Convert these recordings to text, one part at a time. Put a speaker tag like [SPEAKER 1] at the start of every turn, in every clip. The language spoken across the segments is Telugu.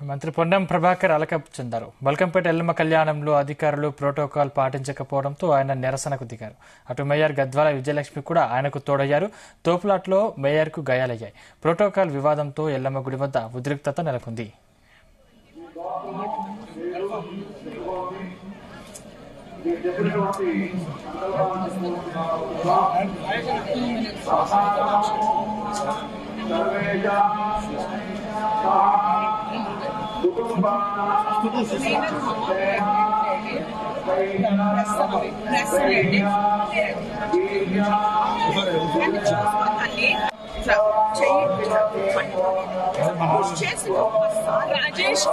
[SPEAKER 1] మంత్రి పొన్నం ప్రభాకర్ అలకప్ చెందారు. బల్కంపేట ఎల్లమ్మ కళ్యాణంలో అధికారులు ప్రోటోకాల్ పాటించకపోవడంతో ఆయన నిరసనకు దిగారు. అటు మేయర్ గద్వాల విజయలక్ష్మి కూడా ఆయనకు తోడయ్యారు. తోపులాట్లో మేయర్కు గాయాలయ్యాయి. ప్రోటోకాల్ వివాదంతో ఎల్లమ్మ గుడి వద్ద ఉద్రిక్తత నెలకొంది.
[SPEAKER 2] రాజేష్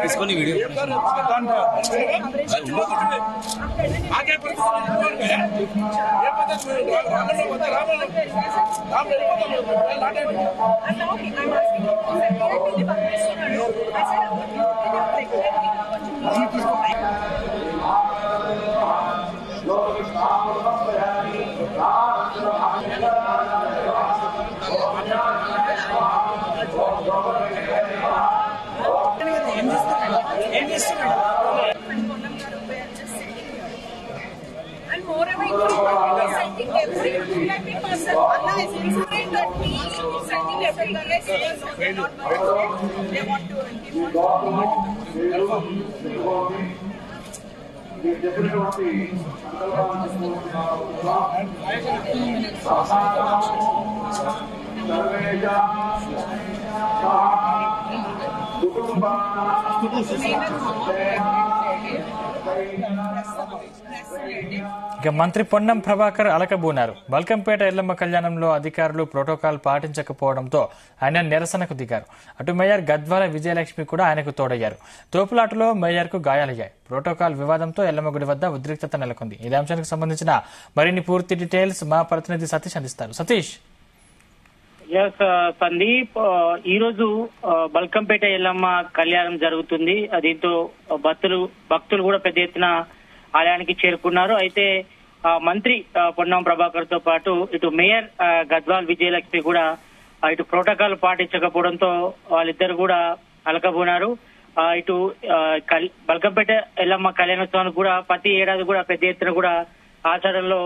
[SPEAKER 2] इसको video
[SPEAKER 3] And moreover, I think every person, Allah is ensuring that we sending every guest they want to
[SPEAKER 1] ఇక మంత్రి పొన్నం ప్రభాకర్ అలకబూనారు. బల్కంపేట ఎల్లమ్మ కళ్యాణంలో అధికారులు ప్రోటోకాల్ పాటించకపోవడంతో ఆయన నిరసనకు దిగారు. అటు మేయర్ గద్వాల విజయలక్ష్మి కూడా ఆయనకు తోడయ్యారు. తోపులాటలో మేయర్కు గాయాలయ్యాయి. ప్రోటోకాల్ వివాదంతో ఎల్లమ్మ గుడి వద్ద ఉద్రిక్తత నెలకొంది. ఇదే అంశానికి సంబంధించిన మరిన్ని పూర్తి డీటెయిల్స్ మా ప్రతినిధి సతీష్ అందిస్తారు. సతీష్.
[SPEAKER 4] సందీప్, ఈ రోజు బల్కంపేట ఎల్లమ్మ కళ్యాణం జరుగుతుంది. దీంతో భక్తులు కూడా పెద్ద ఎత్తున ఆలయానికి చేరుకున్నారు. అయితే మంత్రి పొన్నం ప్రభాకర్ తో పాటు ఇటు మేయర్ గద్వాల్ విజయలక్ష్మి కూడా ఇటు ప్రోటోకాల్ పాటించకపోవడంతో వాళ్ళిద్దరు కూడా అలకబోనారు. ఇటు బల్కంపేట ఎల్లమ్మ కళ్యాణోత్సవానికి కూడా ప్రతి ఏడాది కూడా పెద్ద ఎత్తున కూడా ఆచరణలో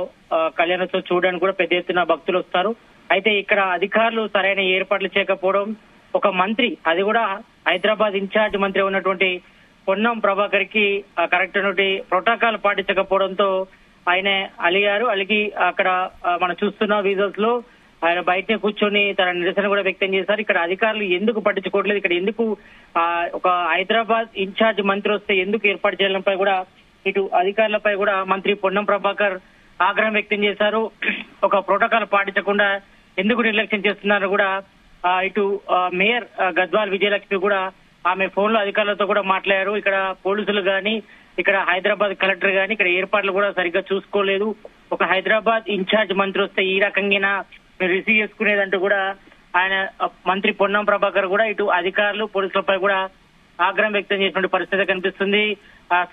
[SPEAKER 4] కళ్యాణోత్సవం చూడడానికి కూడా పెద్ద ఎత్తున భక్తులు వస్తారు. అయితే ఇక్కడ అధికారులు సరైన ఏర్పాట్లు చేయకపోవడం, ఒక మంత్రి, అది కూడా హైదరాబాద్ ఇన్ఛార్జ్ మంత్రి ఉన్నటువంటి పొన్నం ప్రభాకర్ కి కరెక్ట్ అయినటువంటి ప్రోటోకాల్ పాటించకపోవడంతో ఆయన అలిగి అక్కడ మనం చూస్తున్న విజువల్స్ లో ఆయన బయటనే కూర్చొని తన నిరసన కూడా వ్యక్తం చేశారు. ఇక్కడ అధికారులు ఎందుకు పట్టించుకోవట్లేదు, ఇక్కడ ఎందుకు ఒక హైదరాబాద్ ఇన్ఛార్జ్ మంత్రి వస్తే ఎందుకు ఏర్పాటు చేయడంపై కూడా ఇటు అధికారులపై కూడా మంత్రి పొన్నం ప్రభాకర్ ఆగ్రహం వ్యక్తం చేశారు. ఒక ప్రోటోకాల్ పాటించకుండా ఎందుకు నిర్లక్ష్యం చేస్తున్నారు కూడా ఇటు మేయర్ గద్వాల్ విజయలక్ష్మి కూడా ఆమె ఫోన్ లో అధికారులతో కూడా మాట్లాడారు. ఇక్కడ పోలీసులు గాని, ఇక్కడ హైదరాబాద్ కలెక్టర్ గాని ఇక్కడ ఏర్పాట్లు కూడా సరిగ్గా చూసుకోలేదు. ఒక హైదరాబాద్ ఇన్ఛార్జ్ మంత్రి వస్తే ఈ రకంగా రిసీవ్ చేసుకునేదంటూ కూడా ఆయన మంత్రి పొన్నం ప్రభాకర్ కూడా ఇటు అధికారులు పోలీసులపై కూడా ఆగ్రహం వ్యక్తం చేసినటువంటి పరిస్థితి కనిపిస్తుంది.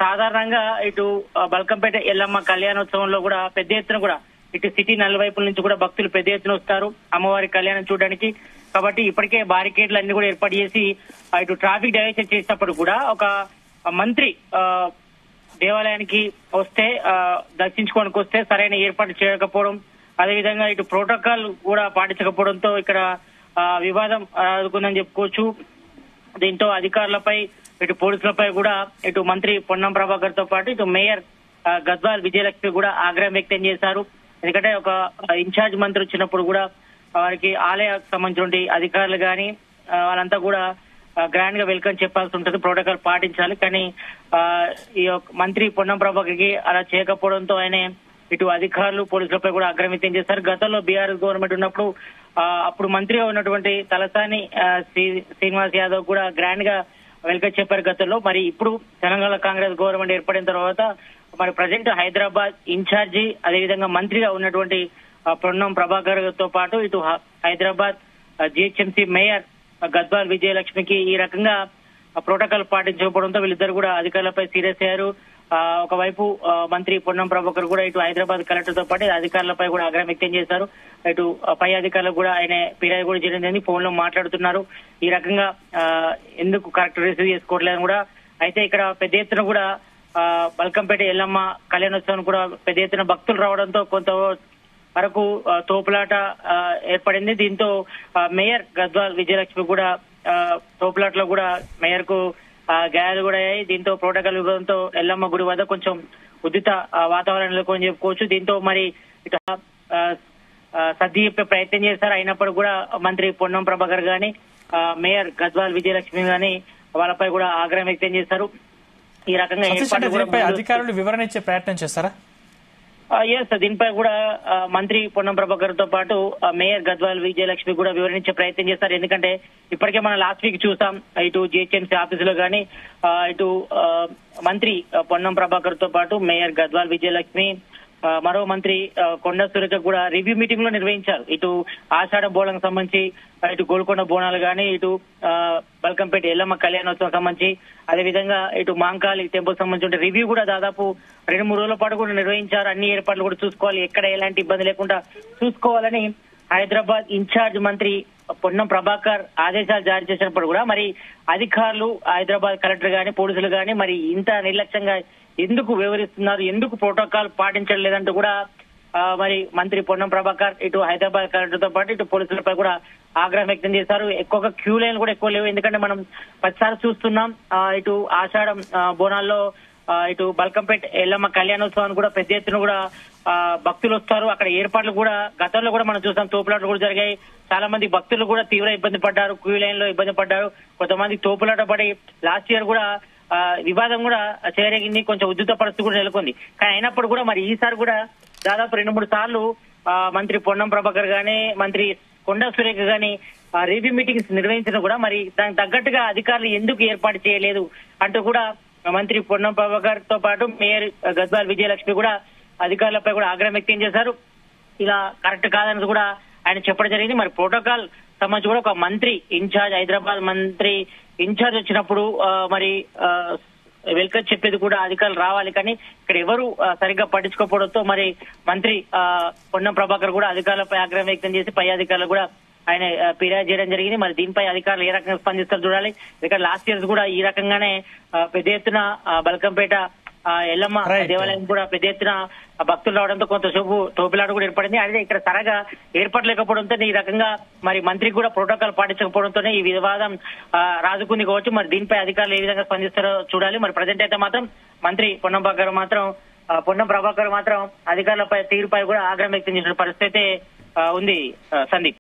[SPEAKER 4] సాధారణంగా ఇటు బల్కంపేట ఎల్లమ్మ కళ్యాణోత్సవంలో కూడా పెద్ద ఎత్తున కూడా ఇటు సిటీ నలువైపుల నుంచి కూడా భక్తులు పెద్ద ఎత్తున వస్తారు అమ్మవారి కళ్యాణం చూడడానికి. కాబట్టి ఇప్పటికే బారికేడ్లు అన్ని కూడా ఏర్పాటు చేసి ఇటు ట్రాఫిక్ డైవర్షన్ చేసినప్పుడు కూడా ఒక మంత్రి దేవాలయానికి వస్తే దర్శించుకోవడానికి వస్తే సరైన ఏర్పాటు చేయకపోవడం, అదేవిధంగా ఇటు ప్రోటోకాల్ కూడా పాటించకపోవడంతో ఇక్కడ వివాదం ఆదుకుందని చెప్పుకోవచ్చు. దీంతో అధికారులపై ఇటు పోలీసులపై కూడా ఇటు మంత్రి పొన్నం ప్రభాకర్ తో పాటు ఇటు మేయర్ గద్వాల్ విజయలక్ష్మి కూడా ఆగ్రహం వ్యక్తం చేశారు. ఎందుకంటే ఒక ఇన్ఛార్జ్ మంత్రి వచ్చినప్పుడు కూడా వారికి ఆలయానికి సంబంధించిన అధికారులు గాని వాళ్ళంతా కూడా గ్రాండ్ గా వెల్కమ్ చెప్పాల్సి ఉంటుంది, ప్రోటోకాల్ పాటించాలి. కానీ ఈ మంత్రి పొన్నం ప్రభాకర్ కి అలా చేయకపోవడంతో ఆయన ఇటు అధికారులు పోలీసులపై కూడా ఆగ్రహం వ్యక్తం చేశారు. గతంలో బీఆర్ఎస్ గవర్నమెంట్ ఉన్నప్పుడు అప్పుడు మంత్రిగా ఉన్నటువంటి తలసాని శ్రీనివాస్ యాదవ్ కూడా గ్రాండ్ గా వెల్కమ్ చెప్పారు గతంలో. మరి ఇప్పుడు తెలంగాణ కాంగ్రెస్ గవర్నమెంట్ ఏర్పడిన తర్వాత మరి ప్రజెంట్ హైదరాబాద్ ఇన్ఛార్జి అదేవిధంగా మంత్రిగా ఉన్నటువంటి పొన్నం ప్రభాకర్ తో పాటు ఇటు హైదరాబాద్ జిహెచ్ఎంసీ మేయర్ గద్వాల్ విజయలక్ష్మికి ఈ రకంగా ప్రోటోకాల్ పాటించకపోవడంతో వీళ్ళిద్దరు కూడా అధికారులపై సీరియస్ అయ్యారు. ఒకవైపు మంత్రి పొన్నం ప్రభాకర్ కూడా ఇటు హైదరాబాద్ కలెక్టర్ తో పాటు అధికారులపై కూడా ఆగ్రహం వ్యక్తం చేశారు. ఇటు పై అధికారులకు కూడా ఆయన ఫిర్యాదు కూడా జరిగిందని ఫోన్ లో మాట్లాడుతున్నారు. ఈ రకంగా ఎందుకు కరెక్ట్ రిసీవ్ చేసుకోవట్లేదని కూడా. అయితే ఇక్కడ పెద్ద ఎత్తున కూడా బల్కంపేట ఎల్లమ్మ కళ్యాణోత్సవం కూడా పెద్ద ఎత్తున భక్తులు రావడంతో కొంత వరకు తోపులాట ఏర్పడింది. దీంతో మేయర్ గద్వాల్ విజయలక్ష్మి కూడా తోపులాటలో కూడా మేయర్ కు గాయాలు కూడా అయ్యాయి. దీంతో ప్రోటోకాల్ విభాగంతో ఎల్లమ్మ గుడి వద్ద కొంచెం ఉద్రిత వాతావరణం నెలకొని చెప్పుకోవచ్చు. దీంతో మరి ఇటు సర్ది చెప్పే ప్రయత్నం చేశారు. అయినప్పుడు కూడా మంత్రి పొన్నం ప్రభాకర్ గాని మేయర్ గద్వాల్ విజయలక్ష్మి గాని వాళ్ళపై కూడా ఆగ్రహం వ్యక్తం చేశారు. ఈ రకంగా
[SPEAKER 1] అధికారులు వివరణ ఇచ్చే ప్రయత్నం చేస్తారా?
[SPEAKER 4] ఎస్, దీనిపై కూడా మంత్రి పొన్నం ప్రభాకర్ తో పాటు మేయర్ గద్వాల్ విజయలక్ష్మి కూడా వివరించే ప్రయత్నం చేస్తారు. ఎందుకంటే ఇప్పటికే మనం లాస్ట్ వీక్ చూసాం, ఇటు జిహెచ్ఎంసీ ఆఫీసులో గానీ ఇటు మంత్రి పొన్నం ప్రభాకర్ తో పాటు మేయర్ గద్వాల్ విజయలక్ష్మి మరో మంత్రి కొండ సురేఖ కూడా రివ్యూ మీటింగ్ లో నిర్వహించారు. ఇటు ఆషాఢ బోనాలకు సంబంధించి ఇటు గోల్కొండ బోనాలు గానీ ఇటు బల్కంపేట ఎల్లమ్మ కళ్యాణోత్సవం సంబంధించి అదేవిధంగా ఇటు మాంకాళి టెంపుల్ సంబంధించి రివ్యూ కూడా దాదాపు 2-3 రోజుల పాటు కూడా నిర్వహించారు. అన్ని ఏర్పాట్లు కూడా చూసుకోవాలి, ఎక్కడ ఎలాంటి ఇబ్బంది లేకుండా చూసుకోవాలని హైదరాబాద్ ఇన్ఛార్జ్ మంత్రి పొన్నం ప్రభాకర్ ఆదేశాలు జారీ చేసినప్పుడు కూడా మరి అధికారులు హైదరాబాద్ కలెక్టర్ గాని పోలీసులు గాని మరి ఇంత నిర్లక్ష్యంగా ఎందుకు వ్యవహరిస్తున్నారు, ఎందుకు ప్రోటోకాల్ పాటించడం లేదంటూ కూడా మరి మంత్రి పొన్నం ప్రభాకర్ ఇటు హైదరాబాద్ కలెక్టర్ తో పాటు ఇటు పోలీసులపై కూడా ఆగ్రహం వ్యక్తం చేశారు. ఎక్కువగా క్యూ లైన్ కూడా ఎక్కువ లేవు. ఎందుకంటే మనం ప్రతిసారి చూస్తున్నాం ఇటు ఆషాఢం బోనాల్లో ఇటు బల్కంపేట ఎల్లమ్మ కళ్యాణోత్సవాన్ని కూడా పెద్ద ఎత్తున కూడా భక్తులు వస్తారు. అక్కడ ఏర్పాట్లు కూడా గతంలో కూడా మనం చూసాం, తోపులాటలు కూడా జరిగాయి. చాలా మంది భక్తులు కూడా తీవ్ర ఇబ్బంది పడ్డారు, క్యూ లైన్ లో ఇబ్బంది పడ్డారు. కొంతమంది తోపులాట పడి లాస్ట్ ఇయర్ కూడా వివాదం కూడా చెలరేగింది, కొంచెం ఉద్రిక్త పరిస్థితి కూడా నెలకొంది. కానీ అయినప్పుడు కూడా మరి ఈసారి కూడా దాదాపు 2-3 సార్లు మంత్రి పొన్నం ప్రభాకర్ గానీ మంత్రి కొండ సురేఖ గానీ రివ్యూ మీటింగ్స్ నిర్వహించినా కూడా మరి దానికి తగ్గట్టుగా అధికారులు ఎందుకు ఏర్పాటు చేయలేదు అంటూ కూడా మంత్రి పొన్నం ప్రభాకర్ తో పాటు మేయర్ గద్వాల్ విజయలక్ష్మి కూడా అధికారులపై కూడా ఆగ్రహం వ్యక్తం చేశారు. ఇలా కరెక్ట్ కాదని కూడా ఆయన చెప్పడం జరిగింది. మరి ప్రోటోకాల్ సంబంధించి కూడా ఒక మంత్రి ఇన్ఛార్జ్ హైదరాబాద్ మంత్రి ఇన్ఛార్జ్ వచ్చినప్పుడు మరి వెల్కమ్ చెప్పేది కూడా అధికారులు రావాలి, కానీ ఇక్కడ ఎవరు సరిగ్గా పట్టించుకోకపోవడంతో మరి మంత్రి పొన్నం ప్రభాకర్ కూడా అధికారులపై ఆగ్రహం వ్యక్తం చేసి పై అధికారులు కూడా ఆయన ఫిర్యాదు చేయడం జరిగింది. మరి దీనిపై అధికారులు ఏ రకంగా స్పందిస్తారో చూడాలి. ఇక్కడ లాస్ట్ ఇయర్స్ కూడా ఈ రకంగానే పెద్ద ఎత్తున బల్కంపేట ఎల్లమ్మ దేవాలయం కూడా పెద్ద ఎత్తున భక్తులు రావడంతో కొంతసేపు తోపిలాట కూడా ఏర్పడింది. అదే ఇక్కడ సరగా ఏర్పడలేకపోవడంతో ఈ రకంగా మరి మంత్రికి కూడా ప్రోటోకాల్ పాటించకపోవడంతోనే ఈ వివాదం రాజుకుంది కావచ్చు. మరి దీనిపై అధికారులు ఏ విధంగా స్పందిస్తారో చూడాలి. మరి ప్రజెంట్ అయితే మాత్రం మంత్రి పొన్నం ప్రభాకర్ మాత్రం అధికారులపై తీరుపై కూడా ఆగ్రహం వ్యక్తం చేసిన పరిస్థితి ఉంది. సందీప్.